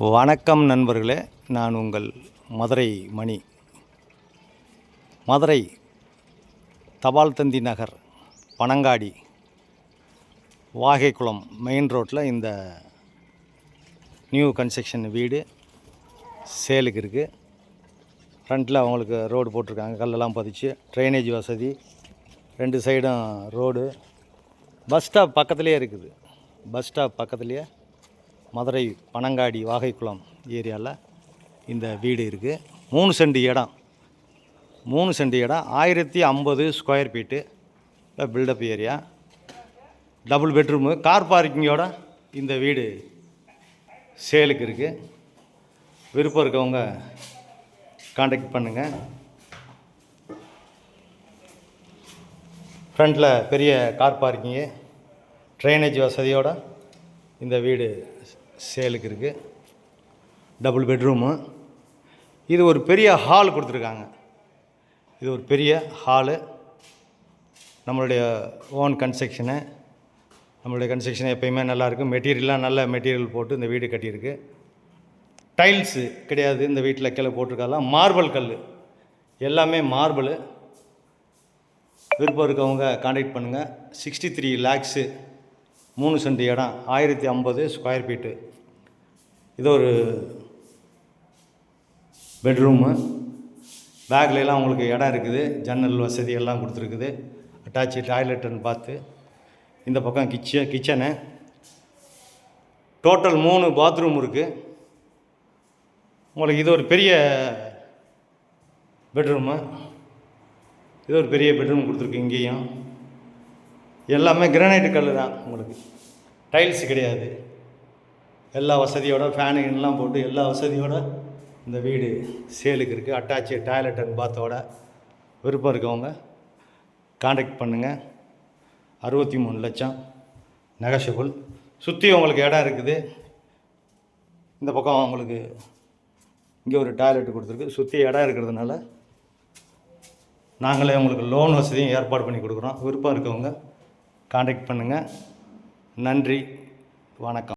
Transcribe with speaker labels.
Speaker 1: வணக்கம் நண்பர்களே, நான் உங்கள் மதுரை மணி. மதுரை தபால் தந்தி நகர் பனங்காடி வாகைக்குளம் மெயின் ரோட்டில் இந்த நியூ கன்ஸ்ட்ரக்ஷன் வீடு சேலுக்கு இருக்குது. ஃப்ரண்ட்டில் அவங்களுக்கு ரோடு போட்டிருக்காங்க, கல்லெல்லாம் பதிச்சு, ட்ரைனேஜ் வசதி, 2 சைடும் ரோடு. பஸ் ஸ்டாப் பக்கத்துலேயே இருக்குது. பஸ் ஸ்டாப் பக்கத்துலேயே மதுரை பனங்காடி வாகைக்குளம் ஏரியாவில் இந்த வீடு இருக்குது. 3 சென்ட் இடம், 1050 square feet buildup area, double bedroom, car பார்க்கிங்கோட இந்த வீடு சேலுக்கு இருக்குது. விருப்பம் இருக்கவங்க கான்டாக்ட் பண்ணுங்கள். ஃப்ரண்ட்டில் பெரிய கார் பார்க்கிங்கு, ட்ரைனேஜ் வசதியோடு இந்த வீடு சேலுக்கு இருக்குது. Double bedroom. இது ஒரு பெரிய ஹால் கொடுத்துருக்காங்க. இது ஒரு பெரிய ஹாலு. நம்மளுடைய ஓன் கன்ஸ்ட்ரக்ஷனு. நம்மளுடைய கன்ஸ்ட்ரக்ஷன் எப்போயுமே நல்லாயிருக்கும். மெட்டீரியல்லாம் நல்ல மெட்டீரியல் போட்டு இந்த வீடு கட்டியிருக்கு. டைல்ஸு கிடையாது இந்த வீட்டில், கீழே போட்டிருக்கலாம். மார்பிள் கல், எல்லாமே மார்பிள். விருப்பம் இருக்கவங்க கான்டாக்ட் பண்ணுங்கள். 63 lakhs, 3 சென்ட் இடம், 1050 ஸ்கொயர் ஃபீட்டு. இது ஒரு பெட்ரூமு. பேக்லாம் உங்களுக்கு இடம் இருக்குது. ஜன்னல் வசதி எல்லாம் கொடுத்துருக்குது. அட்டாச்சு டாய்லெட்டுன்னு பார்த்து. இந்த பக்கம் கிச்சனு. டோட்டல் 3 பாத்ரூம் இருக்குது உங்களுக்கு. இது ஒரு பெரிய பெட்ரூமு. இது ஒரு பெரிய பெட்ரூம் கொடுத்துருக்கு. இங்கேயும் எல்லாமே கிரானைட் கல் தான் உங்களுக்கு, டைல்ஸ் கிடையாது. எல்லா வசதியோட ஃபேனுலாம் போட்டு எல்லா வசதியோட இந்த வீடு சேலுக்கு இருக்குது. அட்டாச்சு டாய்லெட் அண்ட் பாத்தோட. விருப்பம் இருக்கவங்க கான்டாக்ட் பண்ணுங்கள். 63 லட்சம் நெகஷியபிள். சுற்றி உங்களுக்கு இடம் இருக்குது. இந்த பக்கம் உங்களுக்கு இங்கே ஒரு டாய்லெட் கொடுத்துருக்கு. சுற்றி இடம் இருக்கிறதுனால நாங்களே உங்களுக்கு லோன் வசதியும் ஏற்பாடு பண்ணி கொடுக்குறோம். விருப்பம் இருக்கவங்க கான்டாக்ட் பண்ணுங்கள். நன்றி, வணக்கம்.